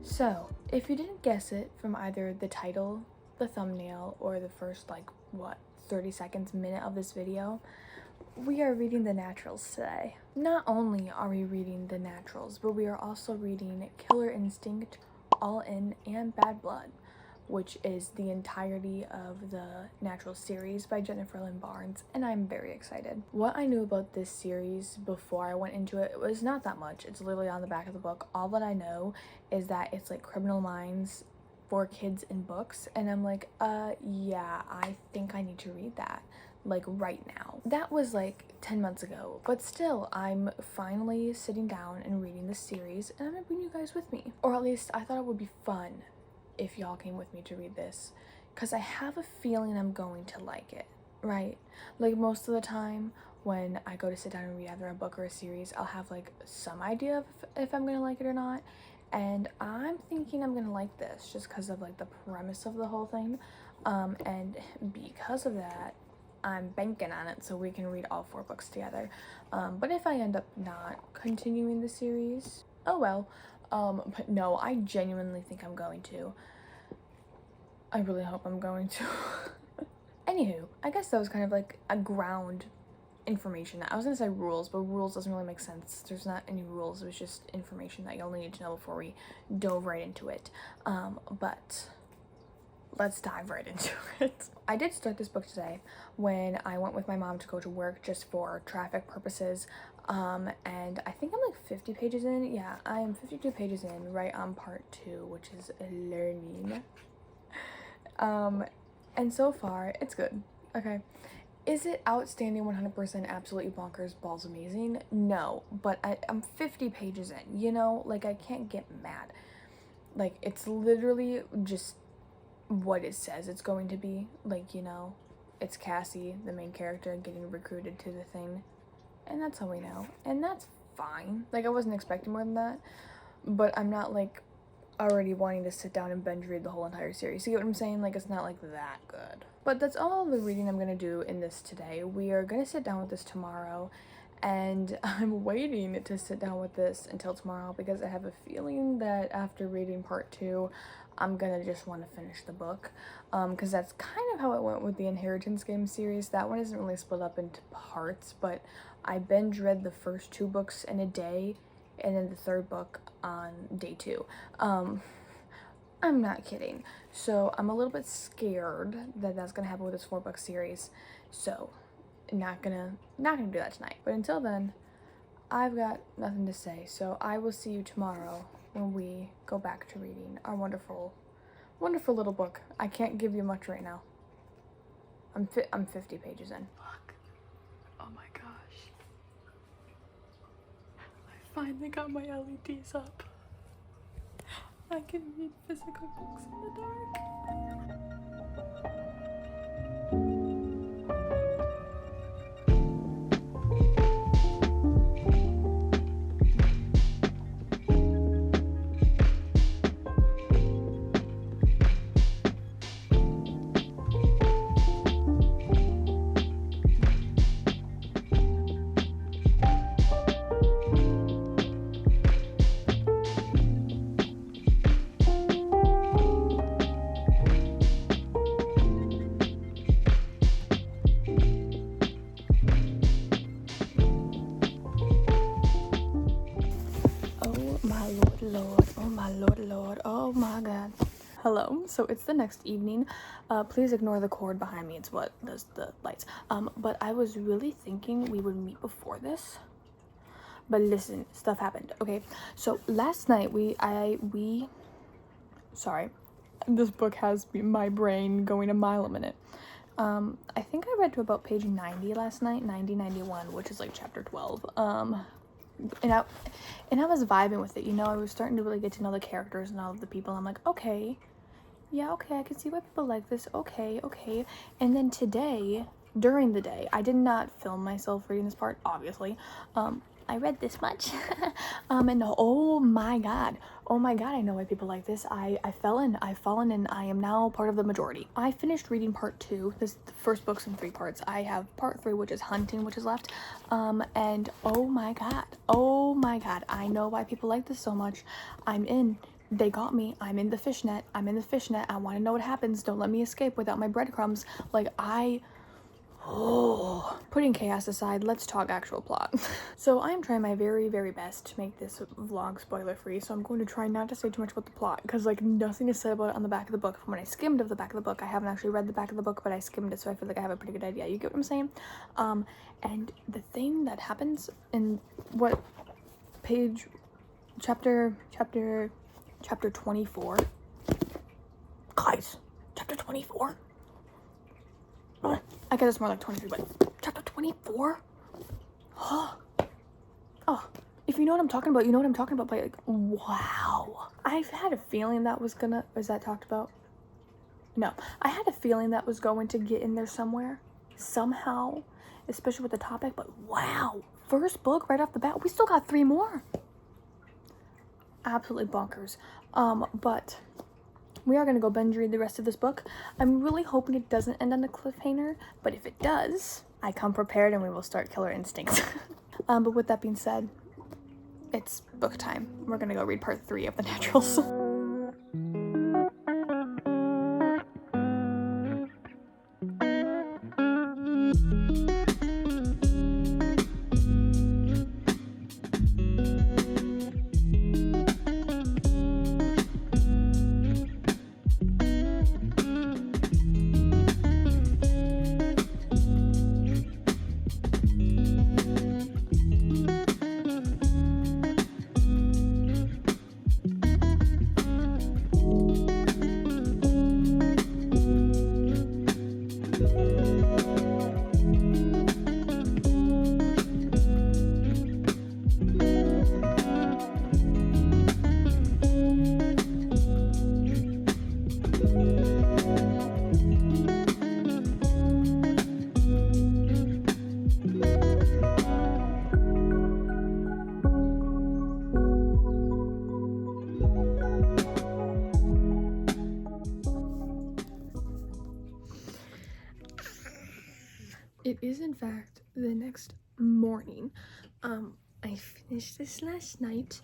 So, if you didn't guess it from either the title, the thumbnail, or the first, 30 seconds, minute of this video, we are reading The Naturals today. Not only are we reading The Naturals, but we are also reading Killer Instinct, All In, and Bad Blood, which is the entirety of the Naturals series by Jennifer Lynn Barnes, and I'm very excited. What I knew about this series before I went into it was not that much. It's literally on the back of the book. All that I know is that it's like Criminal Minds for kids in books, and I'm like, yeah, I think I need to read that, like, right now. That was like 10 months ago, but still, I'm finally sitting down and reading this series, and I'm gonna bring you guys with me. Or at least I thought it would be fun if y'all came with me to read this, because I have a feeling I'm going to like it, right? Like, most of the time when I go to sit down and read either a book or a series, I'll have like some idea of if I'm gonna like it or not, and I'm thinking I'm gonna like this just because of like the premise of the whole thing, and because of that, I'm banking on it so we can read all 4 books together. But if I end up not continuing the series, oh well. But no, I genuinely think I'm going to. I really hope I'm going to. Anywho, I guess that was kind of like a ground information. I was gonna say rules, but rules doesn't really make sense. There's not any rules. It was just information that you'll need to know before we dove right into it. But let's dive right into it. I did start this book today when I went with my mom to go to work just for traffic purposes. And I think I'm like 50 pages in. Yeah, I am 52 pages in, right on part 2, which is learning. And so far, it's good. Okay. Is it outstanding 100% absolutely bonkers balls amazing? No, but I'm 50 pages in, you know? Like, I can't get mad. Like, it's literally just what it says it's going to be. Like, you know, it's Cassie, the main character, getting recruited to the thing, and that's all we know, and that's fine. Like, I wasn't expecting more than that, but I'm not like already wanting to sit down and binge read the whole entire series. You get what I'm saying? Like, it's not like that good. But that's all the reading I'm gonna do in this today. We are gonna sit down with this tomorrow, and I'm waiting to sit down with this until tomorrow because I have a feeling that after reading part 2, I'm gonna just want to finish the book, because that's kind of how it went with the Inheritance Game series. That one isn't really split up into parts, but I binge read the first 2 books in a day, and then the 3rd book on day 2. I'm not kidding. So I'm a little bit scared that that's gonna happen with this 4-book series. So not gonna do that tonight. But until then, I've got nothing to say. So I will see you tomorrow when we go back to reading our wonderful, wonderful little book. I can't give you much right now. I'm 50 pages in. Look. Oh my gosh. I finally got my LEDs up. I can read physical books in the dark. Lord, oh my god. Hello, so it's the next evening. Please ignore the cord behind me, it's what does the lights. But I was really thinking we would meet before this. But listen, stuff happened. Okay, so last night sorry, this book has my brain going a mile a minute. I think I read to about page 90 last night, 91, which is like chapter 12. And I was vibing with it, you know. I was starting to really get to know the characters and all of the people. I'm like, okay, yeah, okay, I can see why people like this. Okay. And then today, during the day, I did not film myself reading this part, obviously. I read this much. And oh my god, I know why people like this. I've fallen, and I am now part of the majority. I finished reading part 2. This the first book's in 3 parts. I have part 3, which is Hunting, which is left. And oh my god, I know why people like this so much. I'm in. they got me. I'm in the fishnet. I'm in the fishnet. I want to know what happens. Don't let me escape without my breadcrumbs. Like, putting chaos aside, let's talk actual plot. So I'm trying my very, very best to make this vlog spoiler free, so I'm going to try not to say too much about the plot, because like nothing is said about it on the back of the book. From when I skimmed of the back of the book, I haven't actually read the back of the book, but I skimmed it, so I feel like I have a pretty good idea. You get what I'm saying? And the thing that happens in what page, chapter 24, guys, chapter 24. I guess it's more like 23, but chapter 24? Oh, if you know what I'm talking about, you know what I'm talking about. But like, wow. I've had a feeling that was gonna, was that talked about? No, I had a feeling that was going to get in there somewhere, somehow, especially with the topic, but wow. First book right off the bat, we still got 3 more. Absolutely bonkers. But we are going to go binge read the rest of this book. I'm really hoping it doesn't end on a cliffhanger, but if it does, I come prepared and we will start Killer Instincts. But with that being said, it's book time. We're going to go read part 3 of The Naturals. It is in fact the next morning. I finished this last night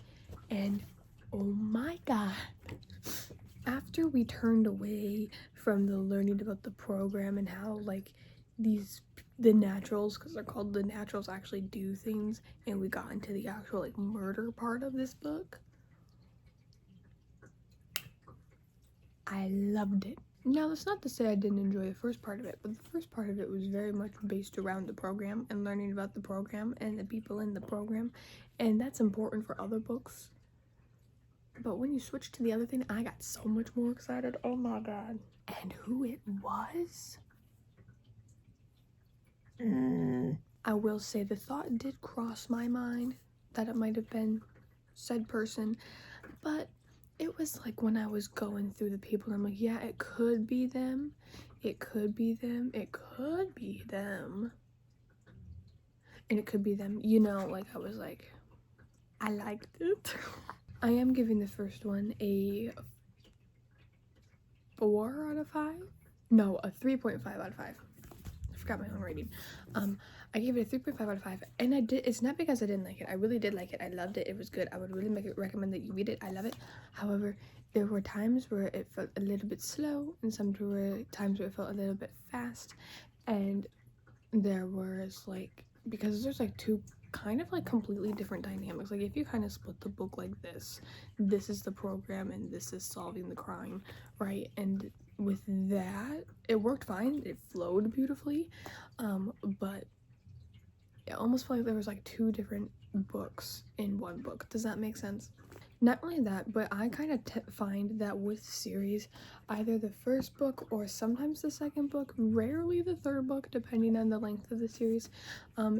and oh my god. After we turned away from the learning about the program and how like the naturals, because they're called the naturals, actually do things, and we got into the actual like murder part of this book, I loved it. Now, that's not to say I didn't enjoy the first part of it, but the first part of it was very much based around the program and learning about the program and the people in the program, and that's important for other books. But when you switch to the other thing, I got so much more excited. Oh my god. And who it was? I will say the thought did cross my mind that it might have been said person, but it was like when I was going through the people, I'm like, yeah, it could be them. It could be them. It could be them. And it could be them. You know, like I was like, I liked it. I am giving the first one a 4 out of 5. No, a 3.5 out of 5. I forgot my own rating. I gave it a 3.5 out of 5, and I did. It's not because I didn't like it. I really did like it. I loved it. It was good. I would really recommend that you read it. I love it. However, there were times where it felt a little bit slow, and some times where it felt a little bit fast, and there was like, because there's like 2 kind of like completely different dynamics. Like if you kind of split the book like this is the program and this is solving the crime, right? And with that, it worked fine. It flowed beautifully, but it almost felt like there was like 2 different books in one book. Does that make sense? Not only that, but I kind of find that with series, either the first book or sometimes the second book, rarely the third book, depending on the length of the series,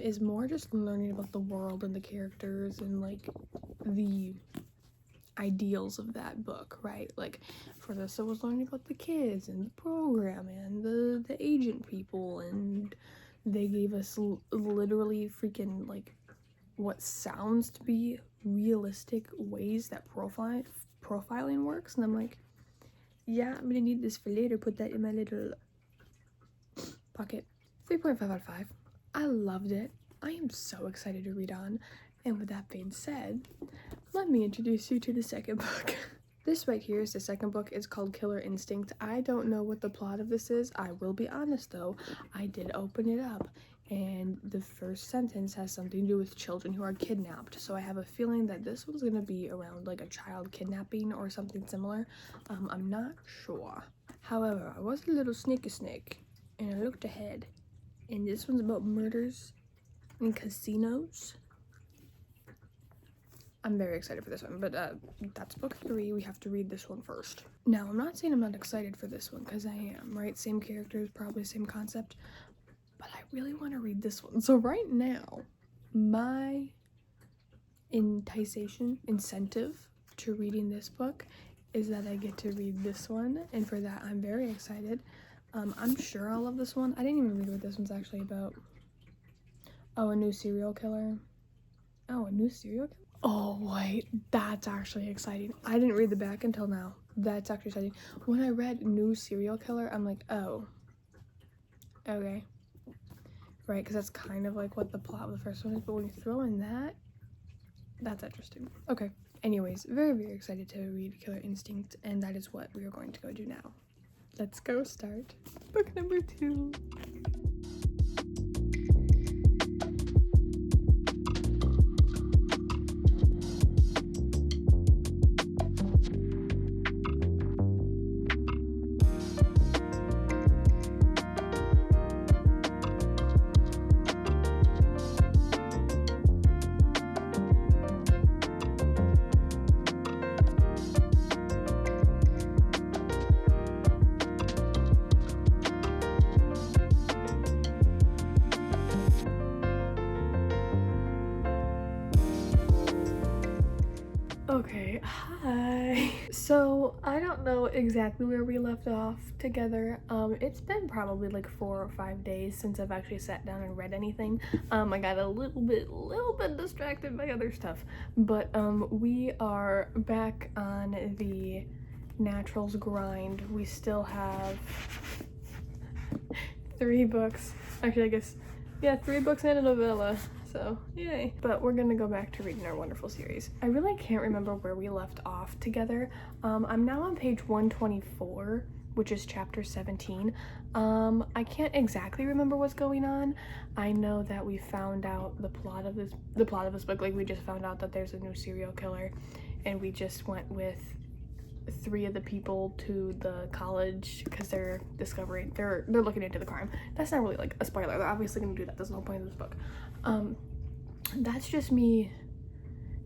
is more just learning about the world and the characters and like the ideals of that book, right? Like for this, I was learning about the kids and the program and the agent people, and they gave us literally freaking like what sounds to be realistic ways that profiling works, and I'm like, yeah, I'm gonna need this for later. Put that in my little pocket. 3.5 out of 5. I loved it. I am so excited to read on. And with that being said, let me introduce you to the second book. This right here is the second book. It's called Killer Instinct. I don't know what the plot of this is. I will be honest though, I did open it up and the first sentence has something to do with children who are kidnapped. So I have a feeling that this one's gonna be around like a child kidnapping or something similar. I'm not sure. However, I was a little sneaky snake and I looked ahead and this one's about murders in casinos. I'm very excited for this one, but that's book 3. We have to read this one first. Now, I'm not saying I'm not excited for this one, because I am, right? Same characters, probably same concept, but I really want to read this one. So right now, my incentive to reading this book is that I get to read this one, and for that, I'm very excited. I'm sure I'll love this one. I didn't even read what this one's actually about. Oh, a new serial killer. Oh, a new serial killer? Oh, wait, that's actually exciting. I didn't read the back until now. That's actually exciting. When I read new serial killer, I'm like, oh, okay. Right, because that's kind of like what the plot of the first one is, but when you throw in that, that's interesting. Okay, anyways, very, very excited to read Killer Instinct, and that is what we are going to go do now. Let's go start book number 2. Okay, hi. So I don't know exactly where we left off together. It's been probably like 4 or 5 days since I've actually sat down and read anything. I got a little bit distracted by other stuff, but we are back on the naturals grind. We still have 3 books. Actually, I guess, yeah, 3 books and a novella. So, yay. But we're gonna go back to reading our wonderful series. I really can't remember where we left off together. I'm now on page 124, which is chapter 17. I can't exactly remember what's going on. I know that we found out the plot of this book. Like, we just found out that there's a new serial killer, and we just went with 3 of the people to the college because they're looking into the crime. That's not really like a spoiler. They're obviously gonna do that. That's the whole point of this book. That's just me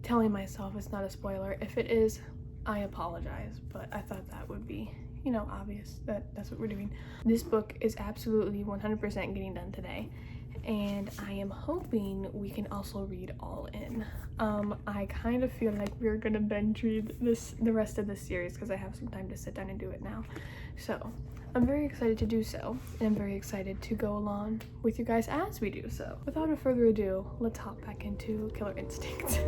telling myself it's not a spoiler. If it is, I apologize, but I thought that would be, you know, obvious that that's what we're doing. This book is absolutely 100% getting done today, and I am hoping we can also read all in. I kind of feel like we're gonna binge read the rest of this series because I have some time to sit down and do it now. So I'm very excited to do so, and I'm very excited to go along with you guys as we do so. Without further ado, let's hop back into Killer Instinct.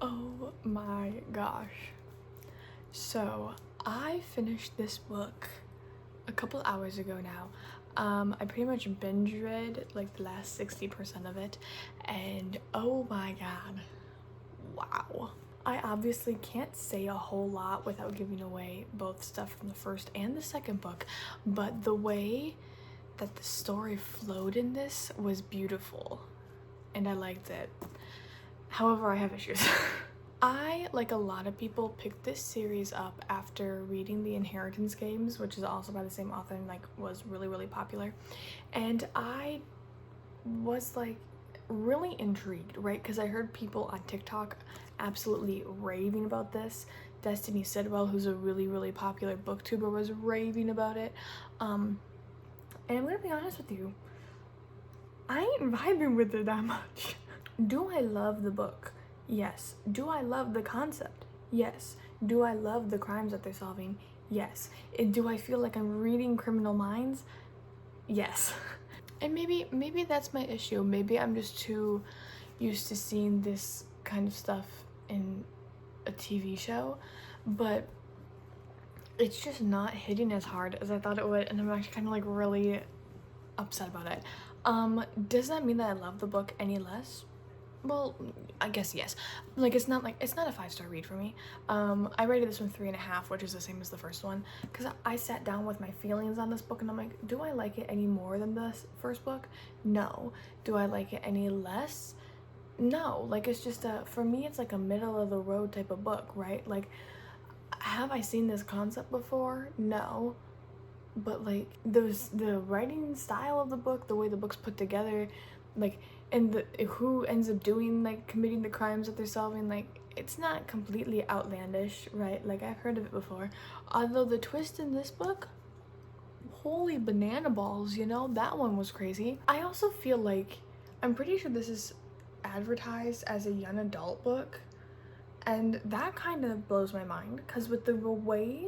Oh my gosh. So I finished this book a couple hours ago now. I pretty much binge read like the last 60% of it, and oh my god, wow. I obviously can't say a whole lot without giving away both stuff from the first and the second book, but the way that the story flowed in this was beautiful, and I liked it. However, I have issues. I, like a lot of people, picked this series up after reading the Inheritance Games, which is also by the same author and like was really, really popular. And I was like really intrigued, right? Because I heard people on TikTok absolutely raving about this. Destiny Sidwell, who's a really, really popular booktuber, was raving about it. And I'm gonna be honest with you, I ain't vibing with it that much. Do I love the book? Yes. Do I love the concept? Yes. Do I love the crimes that they're solving? Yes. Do I feel like I'm reading Criminal Minds? Yes. And maybe that's my issue. Maybe I'm just too used to seeing this kind of stuff in a TV show, but it's just not hitting as hard as I thought it would, and I'm actually kind of like really upset about it. Does that mean that I love the book any less? Well, I guess yes. Like, it's not a 5-star read for me. I rated this one 3.5, which is the same as the first one, because I sat down with my feelings on this book and I'm like, do I like it any more than the first book? No. Do I like it any less? No. Like, it's just for me, it's like a middle of the road type of book, right? Like, have I seen this concept before? No. But like the writing style of the book, the way the book's put together, like, and who ends up doing, like, committing the crimes that they're solving, like, it's not completely outlandish, right? Like, I've heard of it before. Although the twist in this book, holy banana balls, you know, that one was crazy. I also feel like, I'm pretty sure this is advertised as a young adult book, and that kind of blows my mind, because with the way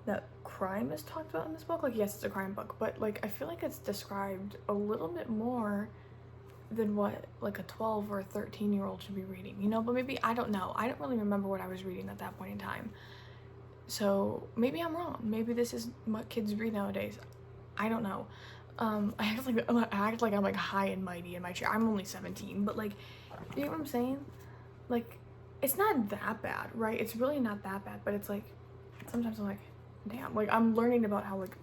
that crime is talked about in this book, like, yes, it's a crime book, but like, I feel like it's described a little bit more than what like a 12 or 13-year-old should be reading, you know. But maybe, I don't know, I don't really remember what I was reading at that point in time, so maybe I'm wrong. Maybe this is what kids read nowadays. I don't know. I act like I'm like high and mighty in my chair. I'm only 17, but like, you know what I'm saying? Like, it's not that bad, right? It's really not that bad, but it's like, sometimes I'm like, damn, like, I'm learning about how like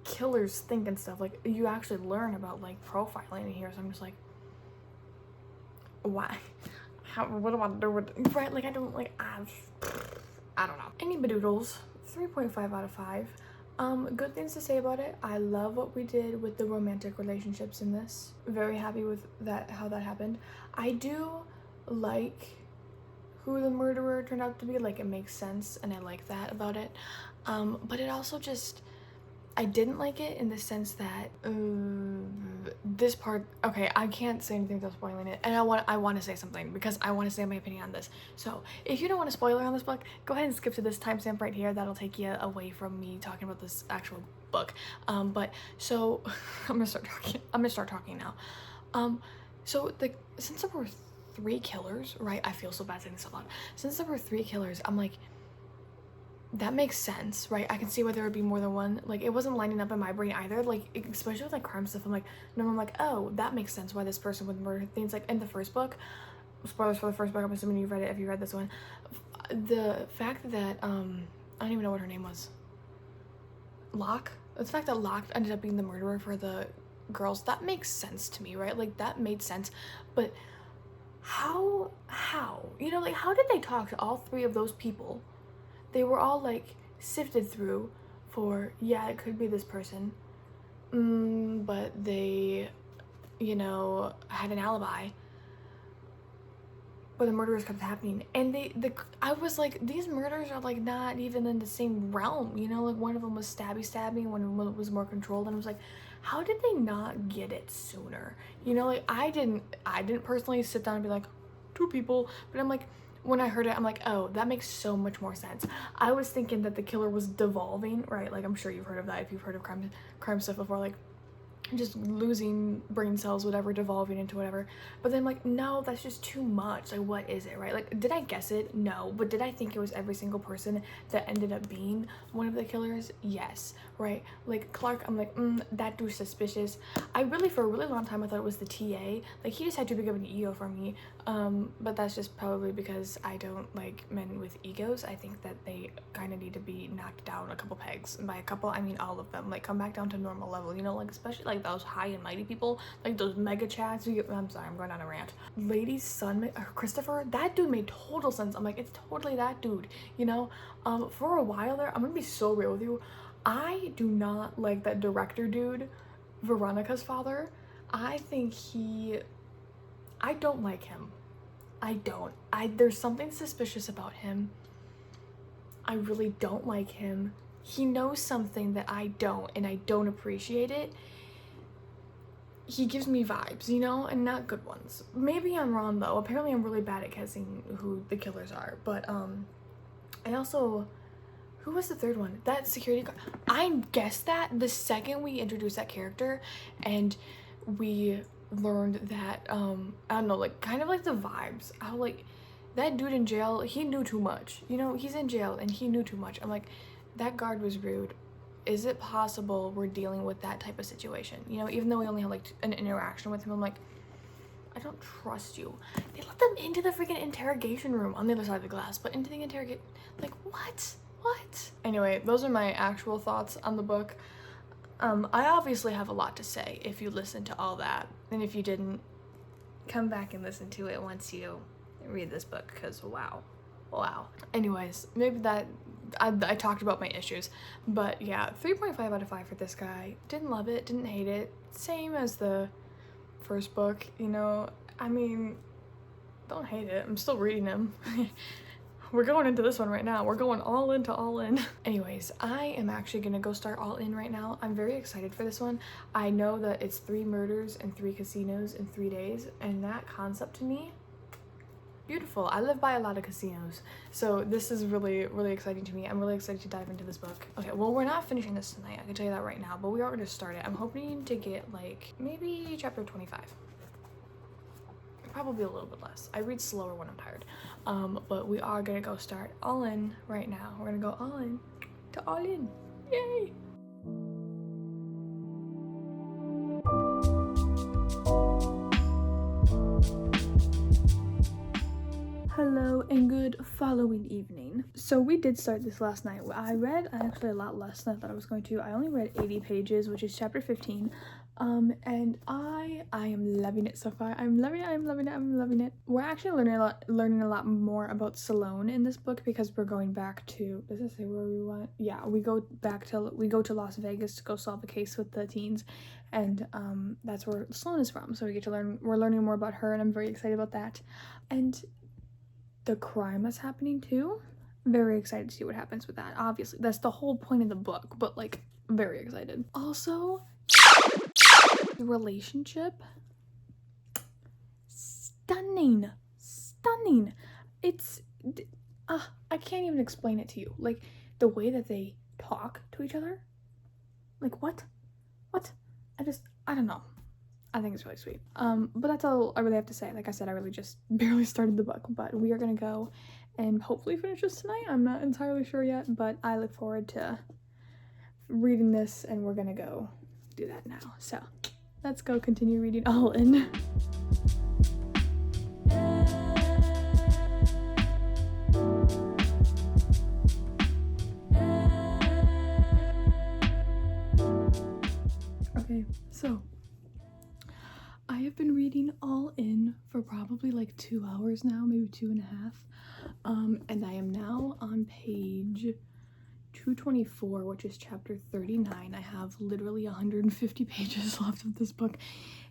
killers think and stuff. Like, you actually learn about like profiling in here, so I'm just like, why? What do I do with it? Right? Like, I don't like, I don't know. Any badoodles, 3.5 out of 5. Good things to say about it. I love what we did with the romantic relationships in this. Very happy with that, how that happened. I do like who the murderer turned out to be. Like, it makes sense, and I like that about it. But it also just, I didn't like it in the sense that this part, okay, I can't say anything without spoiling it, and I want to say something because I want to say my opinion on this. So if you don't want a spoiler on this book, go ahead and skip to this timestamp right here. That'll take you away from me talking about this actual book. But so I'm gonna start talking now. So since there were 3 killers, right? I feel so bad saying this out loud. Since there were 3 killers, I'm like, that makes sense, right? I can see why there would be more than one. Like, it wasn't lining up in my brain either, like, especially with like crime stuff. I'm like, no, I'm like, oh, that makes sense why this person would murder things. Like, in the first book, spoilers for the first book, I'm assuming you've read it if you read this one, the fact that I don't even know what her name was, Locke, the fact that Locke ended up being the murderer for the girls, that makes sense to me, right? Like, that made sense. But how, you know, like, how did they talk to all 3 of those people? They were all like sifted through for, yeah, it could be this person, but they, you know, had an alibi, but the murders kept happening. And I was like, these murders are like not even in the same realm, you know. Like, one of them was stabby, one of them was more controlled, and I was like, how did they not get it sooner? You know, like, I didn't personally sit down and be like, 2 people, but I'm like, when I heard it, I'm like, oh, that makes so much more sense. I was thinking that the killer was devolving, right? Like, I'm sure you've heard of that if you've heard of crime stuff before. Like, just losing brain cells, whatever, devolving into whatever. But then I'm like, no, that's just too much. Like, what is it, right? Like, did I guess it? No. But did I think it was every single person that ended up being one of the killers? Yes, right? Like, Clark, I'm like, that dude's suspicious. I really, for a really long time, I thought it was the TA. Like, he just had too big of an ego for me. But that's just probably because I don't like men with egos. I think that they kind of need to be knocked down a couple pegs. And by a couple, I mean all of them. Like, come back down to normal level, you know? Like, especially, like, those high and mighty people, like those mega chads. I'm sorry, I'm going on a rant. Lady's son, Christopher, that dude made total sense. I'm like, it's totally that dude, you know? For a while there, I'm gonna be so real with you, I do not like that director dude, Veronica's father. I think I don't like him. There's something suspicious about him. I really don't like him. He knows something that I don't, and I don't appreciate it. He gives me vibes, you know, and not good ones. Maybe I'm wrong though. Apparently I'm really bad at guessing who the killers are. But I also, who was the third one? That security guard. I guessed that the second we introduced that character, and we learned that I don't know, like kind of like the vibes. How like that dude in jail, he knew too much. You know, he's in jail and he knew too much. I'm like, that guard was rude. Is it possible we're dealing with that type of situation? You know, even though we only had like an interaction with him, I'm like, I don't trust you. They let them into the freaking interrogation room on the other side of the glass, but into the like, what? Anyway, those are my actual thoughts on the book. I obviously have a lot to say if you listen to all that, and if you didn't, come back and listen to it once you read this book, because wow. Anyways, maybe that I talked about my issues, but yeah, 3.5 out of 5 for this guy. Didn't love it, didn't hate it. Same as the first book, you know. I mean, don't hate it. I'm still reading him. We're going into this one right now. We're going all into All In. Anyways, I am actually gonna go start All In right now. I'm very excited for this one. I know that it's 3 murders and 3 casinos in 3 days, and that concept to me, beautiful. I live by a lot of casinos, so this is really, really exciting to me. I'm really excited to dive into this book. Okay, well, we're not finishing this tonight, I can tell you that right now, but we are gonna start it. I'm hoping to get like maybe chapter 25. Probably a little bit less. I read slower when I'm tired. But we are gonna go start All In right now. We're gonna go all in to All In. Yay! Hello and good following evening. So we did start this last night. I read actually a lot less than I thought I was going to. I only read 80 pages, which is chapter 15. And I am loving it so far. I'm loving it. We're actually learning a lot more about Salone in this book, because we're going back to, does it say where we went? Yeah, we go to Las Vegas to go solve a case with the teens, and that's where Sloane is from. So we're learning more about her, and I'm very excited about that. And the crime that's happening too, very excited to see what happens with that. Obviously, that's the whole point of the book, but like very excited. Also, the relationship, stunning. It's I can't even explain it to you. Like the way that they talk to each other, like what I don't know. I think it's really sweet. But that's all I really have to say. Like I said, I really just barely started the book, but we are gonna go and hopefully finish this tonight. I'm not entirely sure yet, but I look forward to reading this, and we're gonna go do that now. So let's go continue reading All In. Okay, so I have been reading All In for probably like 2 hours now, maybe 2.5. And I am now on page 224, which is chapter 39. I have literally 150 pages left of this book,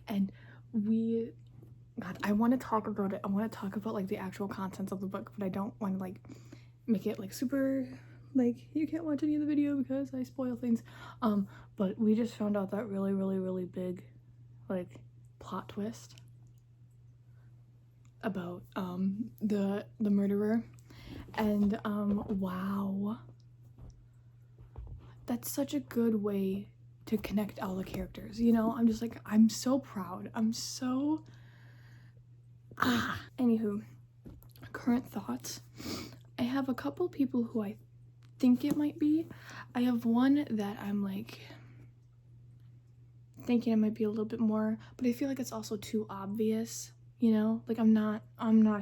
and God, I want to talk about it. I want to talk about like the actual contents of the book, but I don't want to like make it like super like you can't watch any of the video because I spoil things. But we just found out that really big like plot twist about the murderer, and wow, that's such a good way to connect all the characters, you know? I'm just like, I'm so proud. I'm so Anywho, current thoughts. I have a couple people who I think it might be. I have one that I'm like thinking it might be a little bit more, but I feel like it's also too obvious, you know? Like I'm not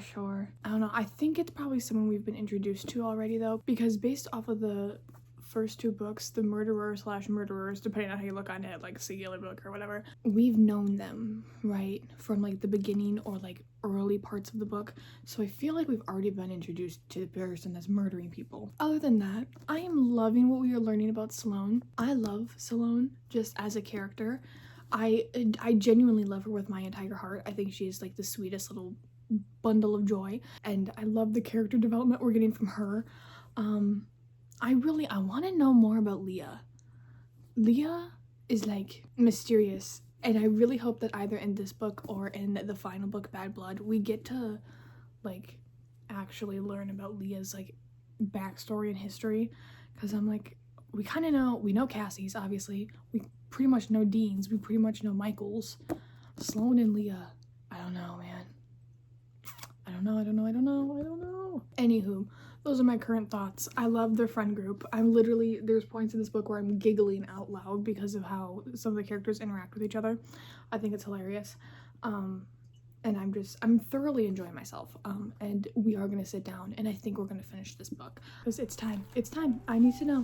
sure. I don't know. I think it's probably someone we've been introduced to already though, because based off of the first two books, the murderer/murderers, depending on how you look on it, like singular book or whatever, we've known them, right? From like the beginning or like early parts of the book. So I feel like we've already been introduced to the person that's murdering people. Other than that, I am loving what we are learning about Sloane. I love Sloane just as a character. I genuinely love her with my entire heart. I think she is like the sweetest little bundle of joy, and I love the character development we're getting from her. I want to know more about Leah. Leah is like mysterious, and I really hope that either in this book or in the final book, Bad Blood, we get to like actually learn about Leah's like backstory and history, because I'm like, we know Cassie's, obviously, we pretty much know Dean's, we pretty much know Michael's. Sloane and Leah, I don't know, man. I don't know. Anywho, those are my current thoughts. I love their friend group. There's points in this book where I'm giggling out loud because of how some of the characters interact with each other. I think it's hilarious. And I'm thoroughly enjoying myself. And we are gonna sit down and I think we're gonna finish this book. Because it's time. I need to know.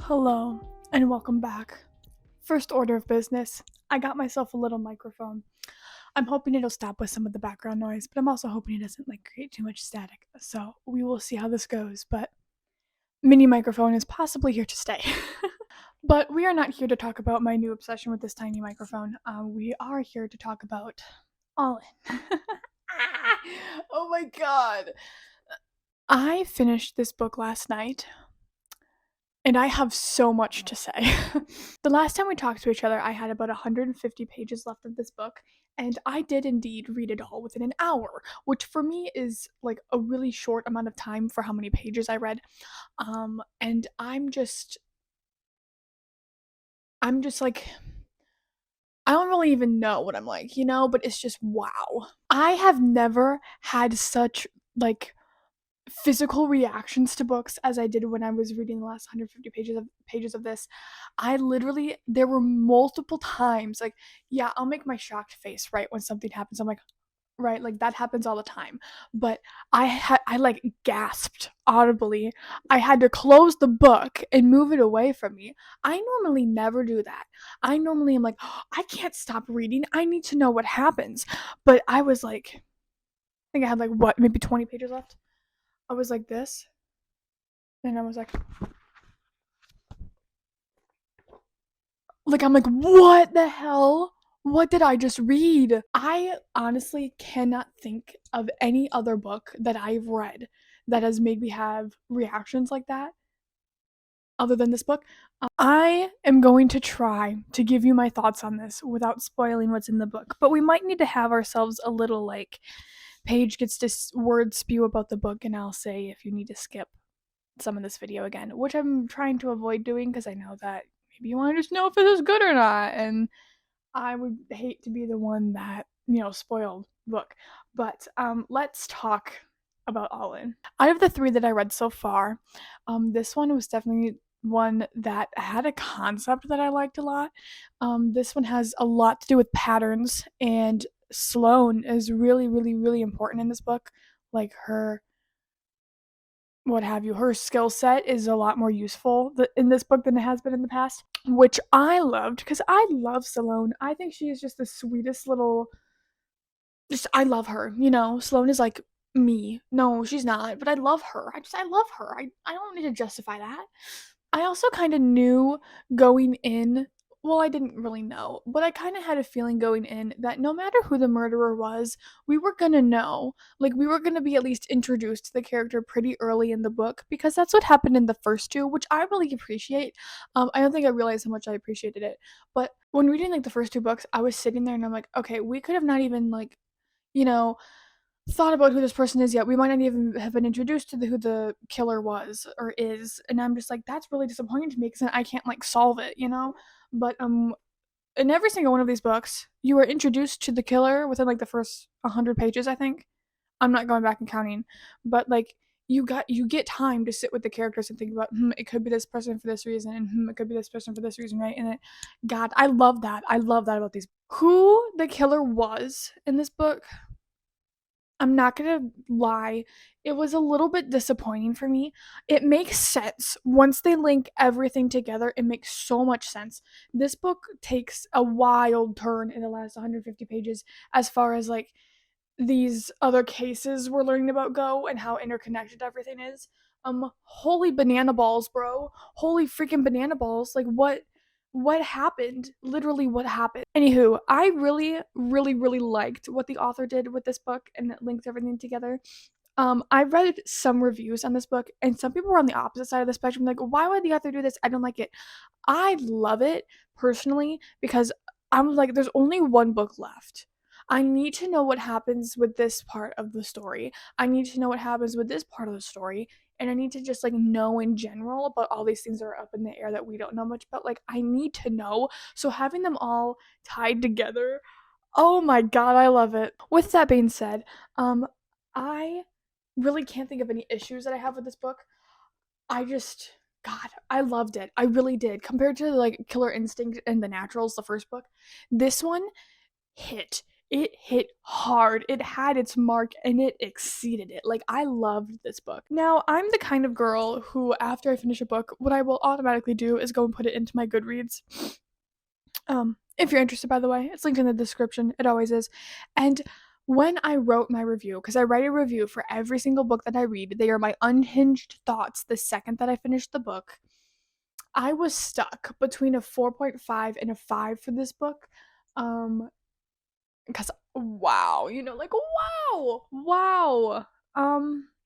Hello, and welcome back. First order of business, I got myself a little microphone. I'm hoping it'll stop with some of the background noise, but I'm also hoping it doesn't like create too much static. So we will see how this goes, but mini microphone is possibly here to stay. But we are not here to talk about my new obsession with this tiny microphone. We are here to talk about All In. Oh my god. I finished this book last night. And I have so much to say. The last time we talked to each other, I had about 150 pages left of this book, and I did indeed read it all within an hour, which for me is like a really short amount of time for how many pages I read. And I'm just like, I don't really even know what I'm like, you know, but it's just wow. I have never had such like physical reactions to books as I did when I was reading the last 150 pages of this. There were multiple times like, yeah, I'll make my shocked face right when something happens. I'm like, right, like that happens all the time. But I like gasped audibly. I had to close the book and move it away from me. I normally never do that. I normally am like, oh, I can't stop reading. I need to know what happens. But I was like, I think I had like what, maybe 20 pages left. I was like this, and I was like, I'm like, what the hell? What did I just read? I honestly cannot think of any other book that I've read that has made me have reactions like that other than this book. I am going to try to give you my thoughts on this without spoiling what's in the book, but we might need to have ourselves a little like Paige gets this word spew about the book, and I'll say if you need to skip some of this video again, which I'm trying to avoid doing because I know that maybe you want to just know if this is good or not, and I would hate to be the one that, you know, spoiled book. But let's talk about All In. Out of the 3 that I read so far, this one was definitely one that had a concept that I liked a lot. This one has a lot to do with patterns, and Sloane is really, really, really important in this book. Like her her skill set is a lot more useful in this book than it has been in the past, which I loved because I love Sloane. I think she is just the sweetest little. I love her. You know, Sloane is like me. No, she's not, but I love her. I love her. I don't need to justify that. I also kind of knew going in, well, I didn't really know, but I kind of had a feeling going in that no matter who the murderer was, we were gonna know. Like, we were gonna be at least introduced to the character pretty early in the book because that's what happened in the first two, which I really appreciate. I don't think I realized how much I appreciated it. But when reading like the first two books, I was sitting there and I'm like, okay, we could have not even like, you know, thought about who this person is yet. We might not even have been introduced to who the killer was or is, and I'm just like, that's really disappointing to me because I can't like solve it, you know. But in every single one of these books, you are introduced to the killer within like the first 100 pages, I think. I'm not going back and counting, but like you get time to sit with the characters and think about it could be this person for this reason and it could be this person for this reason, right? And God, I love that. I love that about these. Who the killer was in this book, I'm not gonna lie, it was a little bit disappointing for me. It makes sense. Once they link everything together, it makes so much sense. This book takes a wild turn in the last 150 pages as far as like these other cases we're learning about go and how interconnected everything is. Holy banana balls, bro. Holy freaking banana balls. Like what happened? Literally what happened. Anywho, I really, really, really liked what the author did with this book and it linked everything together. I read some reviews on this book, and some people were on the opposite side of the spectrum, like, why would the author do this? I don't like it. I love it personally because I'm like, there's only one book left. I need to know what happens with this part of the story. I need to know what happens with this part of the story. And I need to just like know in general about all these things that are up in the air that we don't know much about. Like, I need to know. So having them all tied together, oh my god, I love it. With that being said, I really can't think of any issues that I have with this book. I just God, I loved it. I really did. Compared to like Killer Instinct and The Naturals, the first book, this one hit. It hit hard. It had its mark and it exceeded it. Like, I loved this book. Now, I'm the kind of girl who, after I finish a book, what I will automatically do is go and put it into my Goodreads. If you're interested, by the way, it's linked in the description. It always is. And when I wrote my review, because I write a review for every single book that I read, they are my unhinged thoughts the second that I finish the book. I was stuck between a 4.5 and a 5 for this book. Because wow, like wow.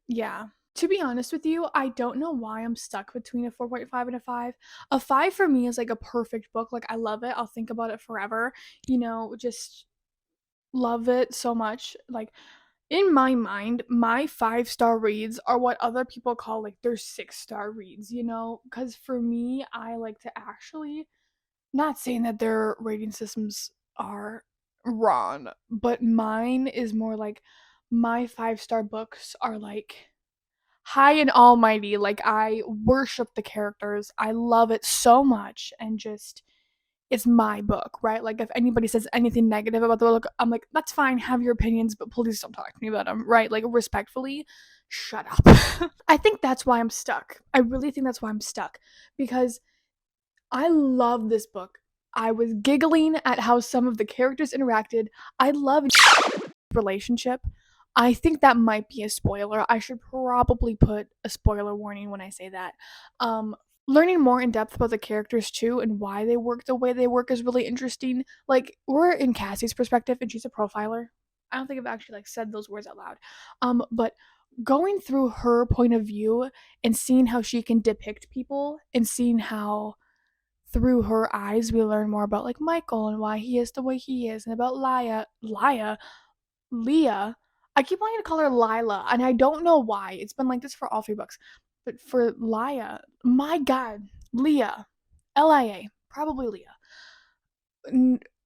Yeah. To be honest with you, I don't know why I'm stuck between a 4.5 and a 5. A 5 for me is like a perfect book. Like, I love it. I'll think about it forever. Just love it so much. Like, in my mind, my 5-star reads are what other people call like their 6-star reads, Because for me, I like to actually, not saying that their rating systems are wrong, but mine is more like my 5-star books are like high and almighty. Like, I worship the characters. I love it so much and just it's my book, right? Like, if anybody says anything negative about the book, I'm like, that's fine, have your opinions, but please don't talk to me about them, right? Like, respectfully, shut up. I think that's why I'm stuck. I really think that's why I'm stuck because I love this book. I was giggling at how some of the characters interacted. I love relationship. I think that might be a spoiler. I should probably put a spoiler warning when I say that. Um, Learning more in depth about the characters too and why they work the way they work is really interesting. Like, we're in Cassie's perspective and she's a profiler. I don't think I've actually like said those words out loud. But going through her point of view and seeing how she can depict people and seeing how through her eyes we learn more about like Michael and why he is the way he is and about Leah. I keep wanting to call her Lila, and I don't know why. It's been like this for all 3 books. But for Leah, my god, Leah, Lia, probably Leah.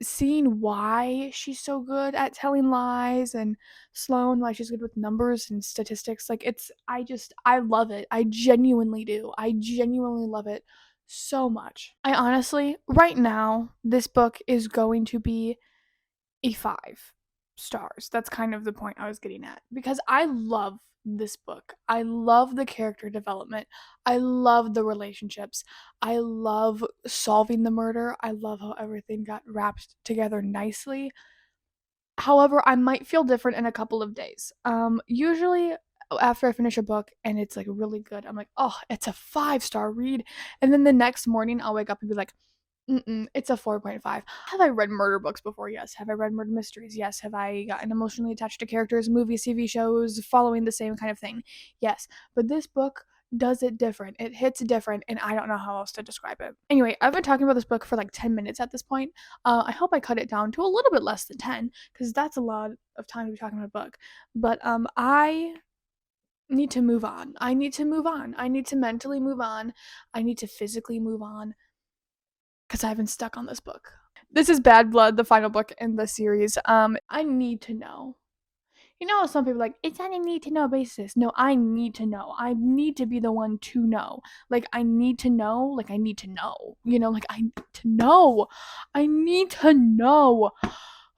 Seeing why she's so good at telling lies and Sloane, why she's good with numbers and statistics, like I love it. I genuinely do. I genuinely love it so much. I honestly, right now, this book is going to be a 5 stars. That's kind of the point I was getting at because I love this book. I love the character development. I love the relationships. I love solving the murder. I love how everything got wrapped together nicely. However, I might feel different in a couple of days. Usually after I finish a book and it's like really good, I'm like, oh, it's a 5-star read. And then the next morning I'll wake up and be like, it's a 4.5. Have I read murder books before? Yes. Have I read murder mysteries? Yes. Have I gotten emotionally attached to characters, movies, TV shows, following the same kind of thing? Yes. But this book does it different. It hits different, and I don't know how else to describe it. Anyway, I've been talking about this book for like 10 minutes at this point. I hope I cut it down to a little bit less than 10, because that's a lot of time to be talking about a book. But I need to move on. I need to move on. I need to mentally move on. I need to physically move on, because I've been stuck on this book. This is Bad Blood, the final book in the series. I need to know. You know, some people are like, it's on a need to know basis. No, I need to know. I need to be the one to know. Like, I need to know. Like, I need to know. You know, like, I need to know. I need to know.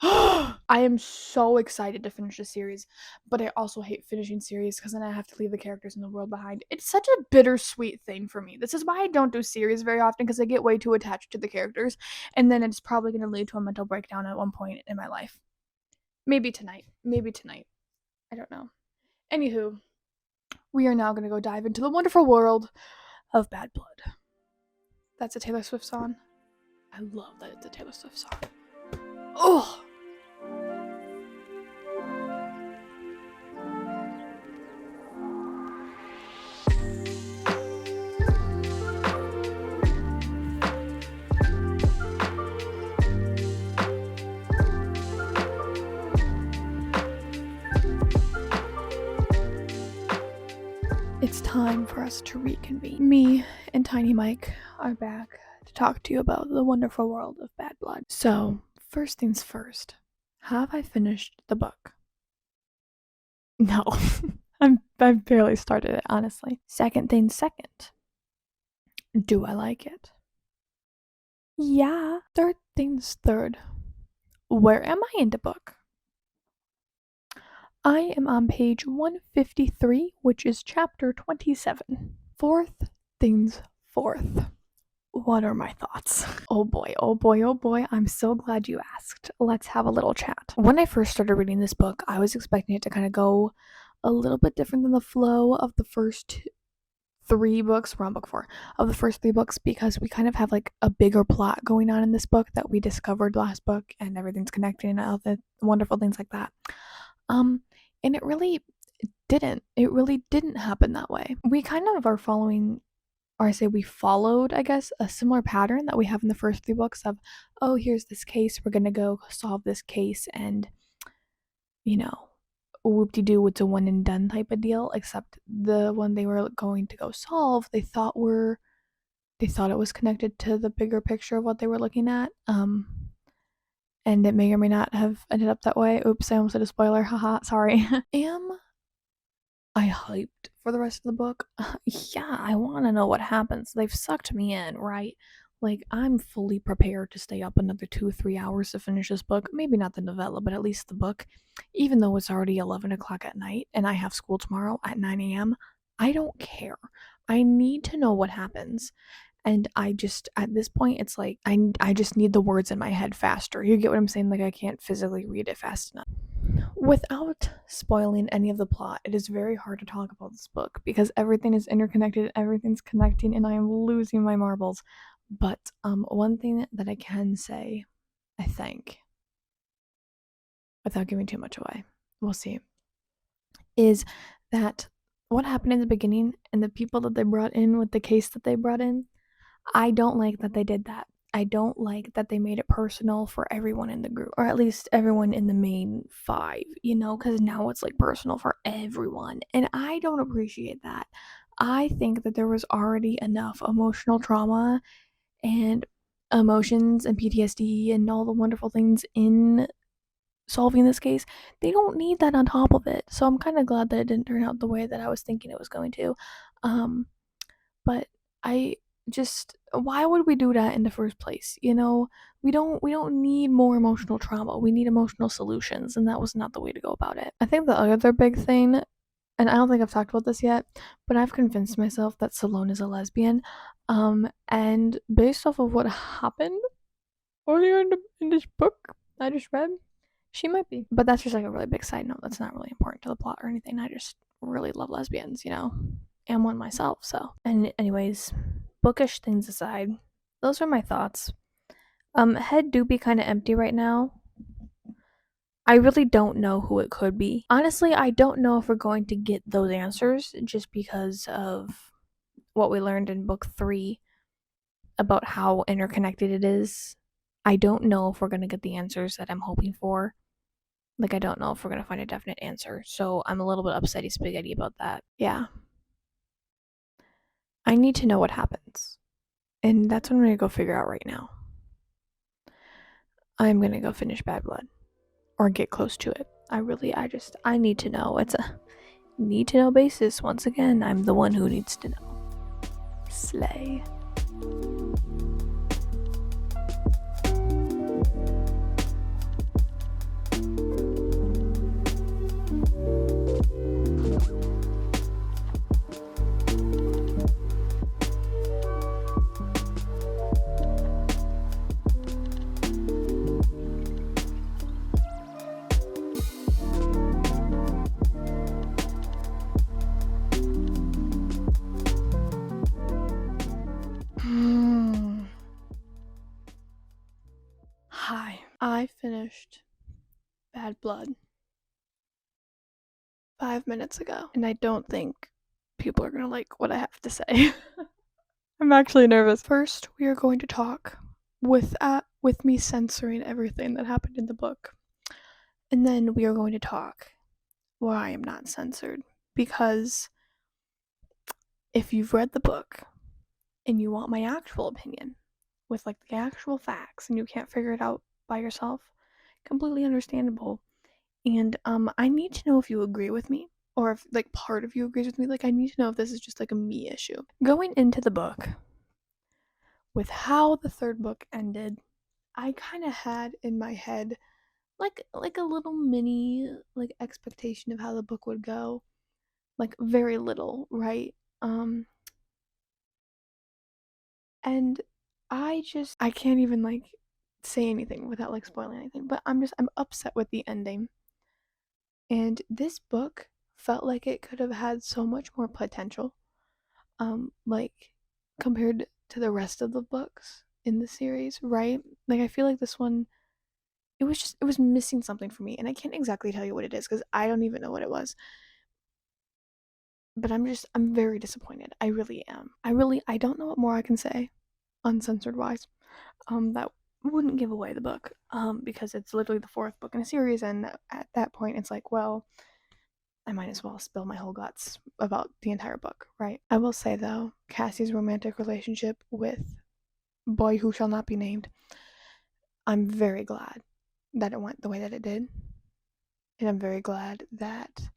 I am so excited to finish the series, but I also hate finishing series because then I have to leave the characters in the world behind. It's such a bittersweet thing for me. This is why I don't do series very often, because I get way too attached to the characters, and then it's probably going to lead to a mental breakdown at one point in my life. Maybe tonight. Maybe tonight. I don't know. Anywho, we are now going to go dive into the wonderful world of Bad Blood. That's a Taylor Swift song. I love that it's a Taylor Swift song. Oh! It's time for us to reconvene. Me and Tiny Mike are back to talk to you about the wonderful world of Bad Blood. So, first things first, have I finished the book? No. I've barely started it, honestly. Second things second, do I like it? Yeah. Third things third, where am I in the book? I am on page 153, which is chapter 27. Fourth things fourth. What are my thoughts? Oh boy, oh boy, oh boy. I'm so glad you asked. Let's have a little chat. When I first started reading this book, I was expecting it to kind of go a little bit different than the flow of the first 3 books. We're on book 4 of the first 3 books, because we kind of have like a bigger plot going on in this book that we discovered last book, and everything's connecting and all the wonderful things like that. And it really didn't happen that way. We kind of are following, or I say we followed, I guess, a similar pattern that we have in the first 3 books of, oh, here's this case, we're gonna go solve this case, and, you know, whoop-de-doo, it's a one and done type of deal, except the one they were going to go solve, they thought it was connected to the bigger picture of what they were looking at, and it may or may not have ended up that way. Oops, I almost said a spoiler, haha, sorry. Am I hyped for the rest of the book? Yeah, I want to know what happens. They've sucked me in, right? Like, I'm fully prepared to stay up another 2-3 hours to finish this book. Maybe not the novella, but at least the book. Even though it's already 11 o'clock at night and I have school tomorrow at 9 a.m., I don't care. I need to know what happens. And I just, at this point, it's like, I just need the words in my head faster. You get what I'm saying? Like, I can't physically read it fast enough. Without spoiling any of the plot, it is very hard to talk about this book because everything is interconnected, everything's connecting, and I am losing my marbles. But one thing that I can say, I think, without giving too much away, we'll see, is that what happened in the beginning and the people that they brought in with the case that they brought in, I don't like that they did that. I don't like that they made it personal for everyone in the group, or at least everyone in the main 5, you know, because now it's like personal for everyone, and I don't appreciate that. I think that there was already enough emotional trauma and emotions and PTSD and all the wonderful things in solving this case. They don't need that on top of it, so I'm kind of glad that it didn't turn out the way that I was thinking it was going to. But I just, why would we do that in the first place? You know, we don't need more emotional trauma. We need emotional solutions, and that was not the way to go about it. I think the other big thing, and I don't think I've talked about this yet, but I've convinced myself that Salome is a lesbian. And based off of what happened earlier in this book I just read, she might be. But that's just like a really big side note. That's not really important to the plot or anything. I just really love lesbians, you know? Am one myself, so. And anyways, bookish things aside, those are my thoughts. Head do be kind of empty right now. I really don't know who it could be. Honestly, I don't know if we're going to get those answers just because of what we learned in book 3 about how interconnected it is. I don't know if we're going to get the answers that I'm hoping for. Like, I don't know if we're going to find a definite answer. So I'm a little bit upsetty spaghetti about that. Yeah. I need to know what happens. And that's what I'm going to go figure out right now. I'm going to go finish Bad Blood. Or get close to it. I need to know. It's a need to know basis. Once again, I'm the one who needs to know. Slay. Hi. I finished Bad Blood 5 minutes ago, and I don't think people are gonna like what I have to say. I'm actually nervous. First, we are going to talk with me censoring everything that happened in the book. And then we are going to talk where I am not censored. Because if you've read the book and you want my actual opinion with like the actual facts and you can't figure it out by yourself, completely understandable. And I need to know if you agree with me or if like part of you agrees with me. Like, I need to know if this is just like a me issue. Going into the book with how the third book ended, I kind of had in my head like a little mini like expectation of how the book would go. Like very little, right? And I can't even like say anything without like spoiling anything, but I'm upset with the ending. And this book felt like it could have had so much more potential. Like compared to the rest of the books in the series, right? Like I feel like this one it was missing something for me, and I can't exactly tell you what it is cuz I don't even know what it was. But I'm very disappointed. I really am. I don't know what more I can say uncensored wise. That wouldn't give away the book. Because it's literally the 4th book in a series, and at that point it's like, well, I might as well spill my whole guts about the entire book, right? I will say though, Cassie's romantic relationship with boy who shall not be named, I'm very glad that it went the way that it did. And I'm very glad that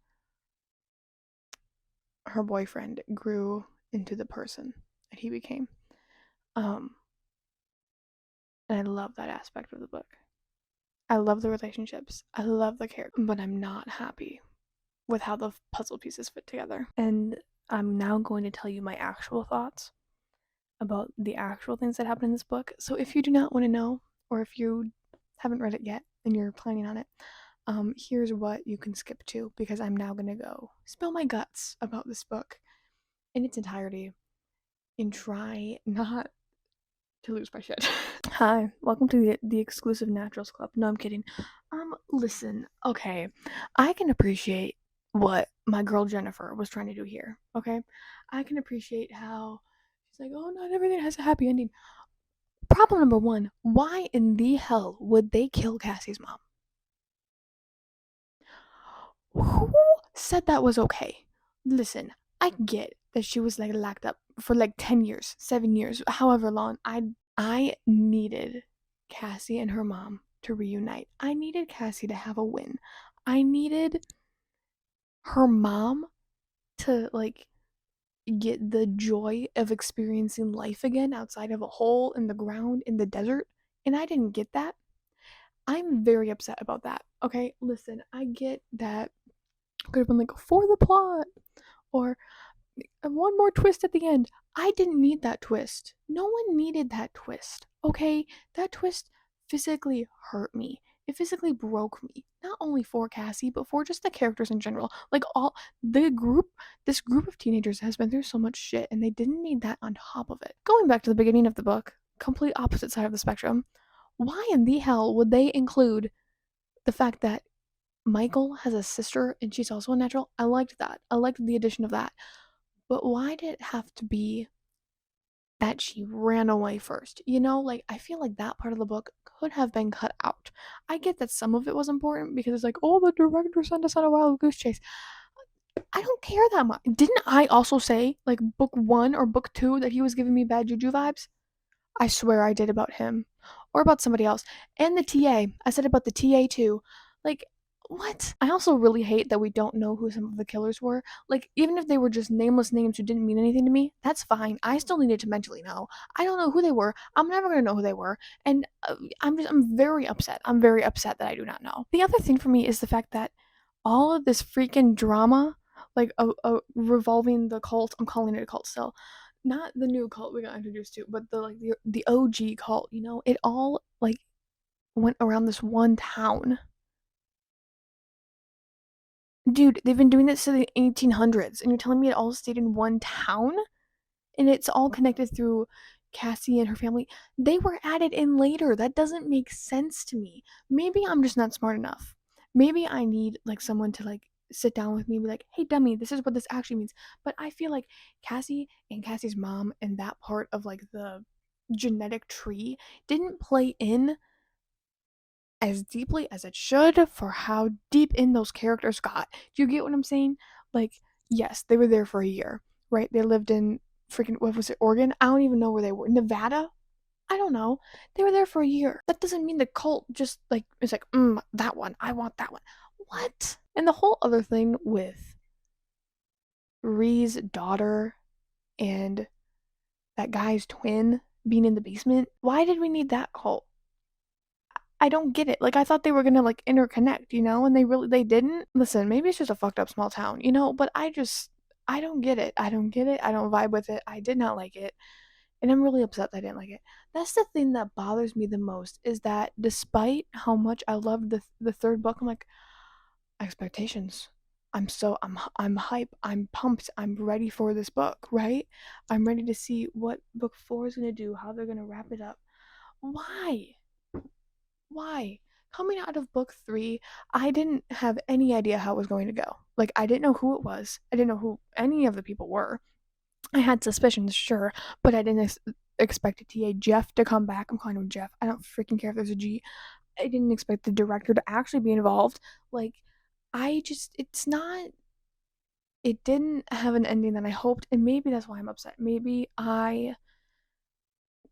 her boyfriend grew into the person that he became. And I love that aspect of the book. I love the relationships. I love the character, but I'm not happy with how the puzzle pieces fit together. And I'm now going to tell you my actual thoughts about the actual things that happen in this book. So if you do not want to know, or if you haven't read it yet and you're planning on it, here's what you can skip to, because I'm now going to go spill my guts about this book in its entirety and try not to lose my shit. Hi, welcome to the exclusive Naturals Club. No, I'm kidding. Listen, okay, I can appreciate what my girl Jennifer was trying to do here, okay? I can appreciate how she's like, oh, not everything has a happy ending. Problem number 1, why in the hell would they kill Cassie's mom? Who said that was okay? Listen, I get that she was like locked up for like 10 years, 7 years, however long. I needed Cassie and her mom to reunite. I needed Cassie to have a win. I needed her mom to like get the joy of experiencing life again outside of a hole in the ground in the desert, and I didn't get that. I'm very upset about that. Okay, listen, I get that could have been like for the plot or one more twist at the end. I didn't need that twist. No one needed that twist. Okay, that twist physically hurt me. it physically broke me. Not only for Cassie, but for just the characters in general. Like all the group, this group of teenagers has been through so much shit, and they didn't need that on top of it. Going back to the beginning of the book, complete opposite side of the spectrum. Why in the hell would they include the fact that Michael has a sister and she's also a natural? I liked that. I liked the addition of that. But why did it have to be that she ran away first? You know, like I feel like that part of the book could have been cut out. I get that some of it was important because it's like, oh, the director sent us on a wild goose chase. I don't care that much. Didn't I also say, like, book 1 or book 2 that he was giving me bad juju vibes? I swear I did about him. Or about somebody else. And the TA. I said about the TA too. Like, what? I also really hate that we don't know who some of the killers were. Like, even if they were just nameless names who didn't mean anything to me, that's fine. I still needed to mentally know. I don't know who they were. I'm never gonna know who they were. And I'm very upset. I'm very upset that I do not know. The other thing for me is the fact that all of this freaking drama, like revolving the cult, I'm calling it a cult still, not the new cult we got introduced to, but the OG cult, you know, it all like went around this one town. Dude, they've been doing this since the 1800s, and you're telling me it all stayed in one town? And it's all connected through Cassie and her family. They were added in later. That doesn't make sense to me. Maybe I'm just not smart enough. Maybe I need like someone to like sit down with me and be like, hey dummy, this is what this actually means. But I feel like Cassie and Cassie's mom and that part of like the genetic tree didn't play in as deeply as it should for how deep in those characters got. Do you get what I'm saying? Like, yes, they were there for a year, right? They lived in freaking, what was it, Oregon? I don't even know where they were. Nevada? I don't know. They were there for a year. That doesn't mean the cult just like is like, that one. I want that one. What? And the whole other thing with Ree's daughter and that guy's twin being in the basement. Why did we need that cult? I don't get it. Like I thought they were gonna like interconnect, you know, and they didn't. Listen, maybe it's just a fucked up small town, you know, but I don't get it. I don't get it. I don't vibe with it. I did not like it. And I'm really upset that I didn't like it. That's the thing that bothers me the most is that despite how much I loved the third book, I'm like, expectations. I'm hype. I'm pumped. I'm ready for this book, right? I'm ready to see what book 4 is gonna do, how they're gonna wrap it up. Why? Why? Coming out of book 3, I didn't have any idea how it was going to go. Like, I didn't know who it was. I didn't know who any of the people were. I had suspicions, sure, but I didn't expect TA Jeff to come back. I'm calling him Jeff. I don't freaking care if there's a G. I didn't expect the director to actually be involved. Like, it's not, it didn't have an ending that I hoped, and maybe that's why I'm upset. Maybe I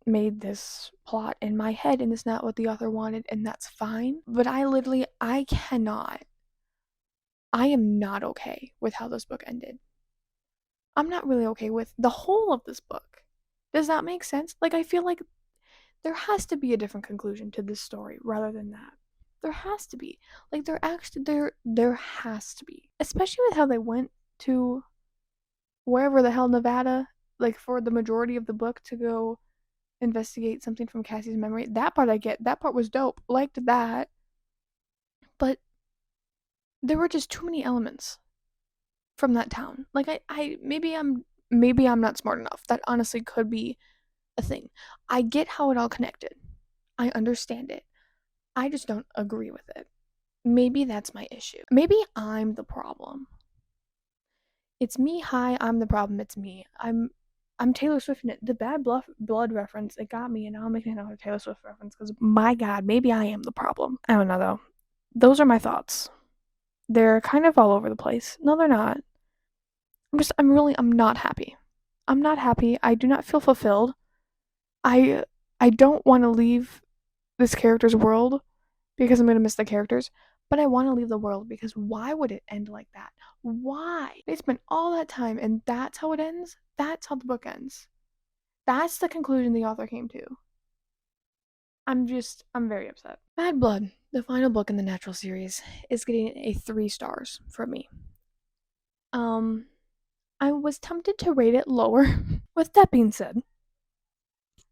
made this plot in my head and it's not what the author wanted, and that's fine. But I am not okay with how this book ended. I'm not really okay with the whole of this book. Does that make sense? Like, I feel like there has to be a different conclusion to this story rather than that. There has to be. Like, there has to be. Especially with how they went to wherever the hell, Nevada, like for the majority of the book to go investigate something from Cassie's memory. That part I get. That part was dope. Liked that. But there were just too many elements from that town. Like I maybe I'm not smart enough. That honestly could be a thing. I get how it all connected. I understand it. I just don't agree with it. Maybe that's my issue. Maybe I'm the problem. It's me. Hi, I'm the problem. It's me. I'm Taylor Swift in it. The bad blood reference, it got me, and now I'm making another Taylor Swift reference because my God, maybe I am the problem. I don't know though. Those are my thoughts. They're kind of all over the place. No, they're not. I'm not happy. I'm not happy. I do not feel fulfilled. I I don't want to leave this character's world because I'm going to miss the characters, but I want to leave the world because why would it end like that? Why? They spent all that time and that's how it ends? That's how the book ends. That's the conclusion the author came to. I'm very upset. Bad Blood, the final book in the Natural series, is getting a 3 stars from me. I was tempted to rate it lower. With that being said,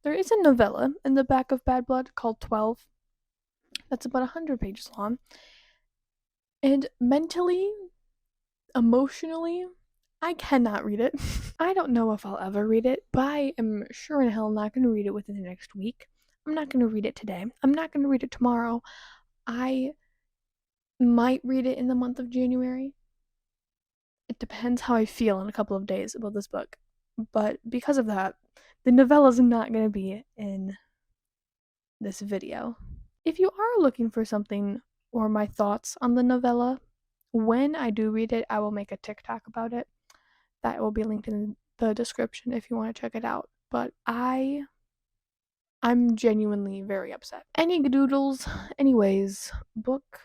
there is a novella in the back of Bad Blood called 12 that's about 100 pages long. And mentally, emotionally, I cannot read it. I don't know if I'll ever read it, but I am sure in hell not going to read it within the next week. I'm not going to read it today. I'm not going to read it tomorrow. I might read it in the month of January. It depends how I feel in a couple of days about this book. But because of that, the novella's not going to be in this video. If you are looking for something or my thoughts on the novella, when I do read it, I will make a TikTok about it. That will be linked in the description if you want to check it out. But I'm genuinely very upset. Any doodles, anyways, book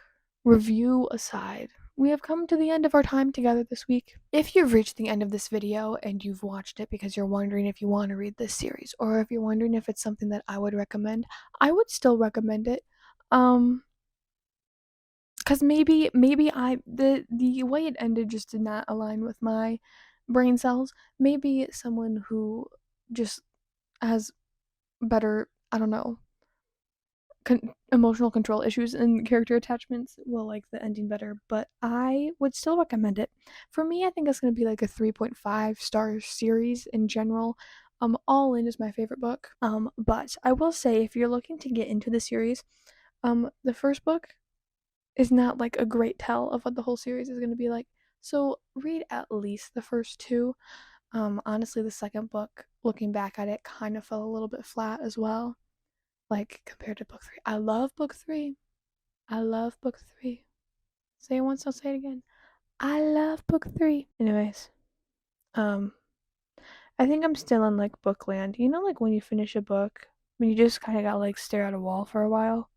review aside, we have come to the end of our time together this week. If you've reached the end of this video and you've watched it because you're wondering if you want to read this series, or if you're wondering if it's something that I would recommend, I would still recommend it. Because maybe the way it ended just did not align with my brain cells. Maybe someone who just has better, I don't know, emotional control issues and character attachments will like the ending better, but I would still recommend it. For me, I think it's going to be like a 3.5-star series in general. All In is my favorite book. But I will say, if you're looking to get into the series, the first book is not like a great tell of what the whole series is going to be like. So read at least the first two. Honestly, the second book, looking back at it, kind of fell a little bit flat as well. Like compared to book 3. I love book 3. I love book 3. Say it once, I'll say it again. I love book 3. Anyways, I think I'm still in like bookland. You know, like when you finish a book, when you just kind of got like stare at a wall for a while.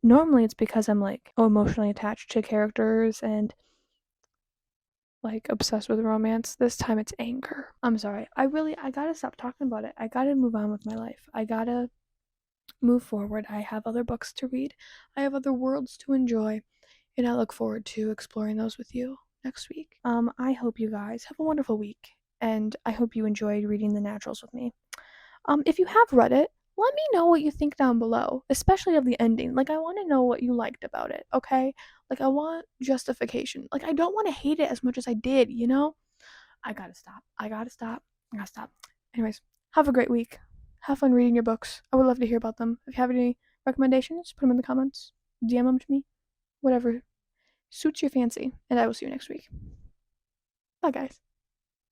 Normally, it's because I'm like emotionally attached to characters and like obsessed with romance. This time it's anger. I'm sorry. I gotta stop talking about it. I gotta move on with my life. I gotta move forward. I have other books to read. I have other worlds to enjoy, and I look forward to exploring those with you next week. I hope you guys have a wonderful week, and I hope you enjoyed reading The Naturals with me. If you have read it, let me know what you think down below, especially of the ending. Like, I want to know what you liked about it, okay? Like, I want justification. Like, I don't want to hate it as much as I did, you know? I gotta stop. I gotta stop. I gotta stop. Anyways, have a great week. Have fun reading your books. I would love to hear about them. If you have any recommendations, put them in the comments. DM them to me. Whatever suits your fancy. And I will see you next week. Bye, guys.